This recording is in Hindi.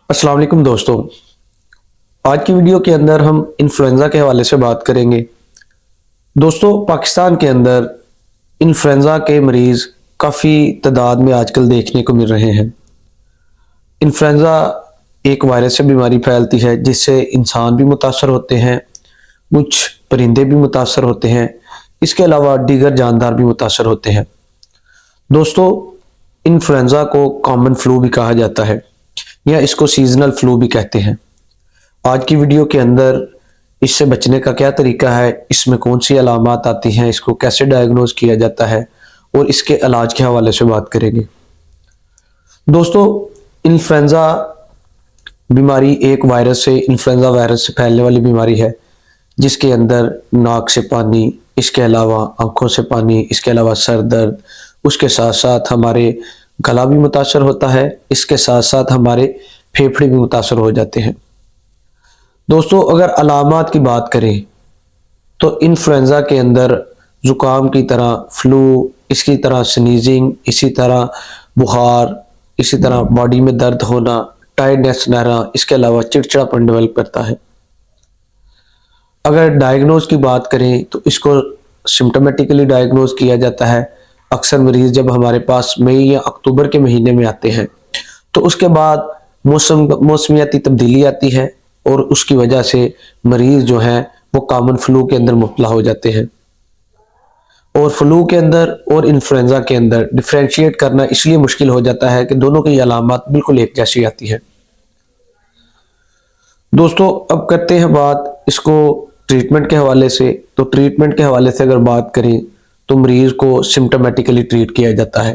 अस्सलाम वालेकुम दोस्तों। आज की वीडियो के अंदर हम इन्फ्लुएंज़ा के हवाले से बात करेंगे। दोस्तों, पाकिस्तान के अंदर इन्फ्लुएंज़ा के मरीज़ काफ़ी तादाद में आजकल देखने को मिल रहे हैं। इन्फ्लुएंज़ा एक वायरस से बीमारी फैलती है जिससे इंसान भी मुतासर होते हैं, कुछ परिंदे भी मुतासर होते हैं, इसके अलावा दीगर जानदार भी मुतासर होते हैं। दोस्तों, इन्फ्लुएंज़ा को कॉमन फ्लू भी कहा जाता है या इसको सीजनल फ्लू भी कहते हैं। आज की वीडियो के अंदर इससे बचने का क्या तरीका है, इसमें कौन सी अलामात आती हैं, इसको कैसे डायग्नोज किया जाता है और इसके इलाज के हवाले से बात करेंगे। दोस्तों, इन्फ्लुएंज़ा बीमारी एक वायरस से, इन्फ्लुएंज़ा वायरस से फैलने वाली बीमारी है जिसके अंदर नाक से पानी, इसके अलावा आंखों से पानी, इसके अलावा सर दर्द, उसके साथ साथ हमारे गला भी मुतासर होता है, इसके साथ साथ हमारे फेफड़े भी मुतासर हो जाते हैं। दोस्तों, अगर अलामात की बात करें तो इन्फ्लुएंज़ा के अंदर ज़ुकाम की तरह फ्लू, इसकी तरह स्नीजिंग, इसी तरह बुखार, इसी तरह बॉडी में दर्द होना, टायर्डनेस रहना, इसके अलावा चिड़चिड़ापन डेवलप करता है। अगर डायग्नोज की बात करें तो इसको सिम्टोमेटिकली डायग्नोज किया जाता है। अक्सर मरीज़ जब हमारे पास मई या अक्टूबर के महीने में आते हैं तो उसके बाद मौसमियाती तब्दीली आती है और उसकी वजह से मरीज़ जो हैं वो कॉमन फ्लू के अंदर मुब्तला हो जाते हैं। और फ्लू के अंदर और इन्फ्लुएंज़ा के अंदर डिफ्रेंशिएट करना इसलिए मुश्किल हो जाता है कि दोनों की अलामात बिल्कुल एक जैसी आती है। दोस्तों, अब करते हैं बात इसको ट्रीटमेंट के हवाले से। तो ट्रीटमेंट के हवाले से अगर बात करें तो मरीज़ को सिम्टोमेटिकली ट्रीट किया जाता है।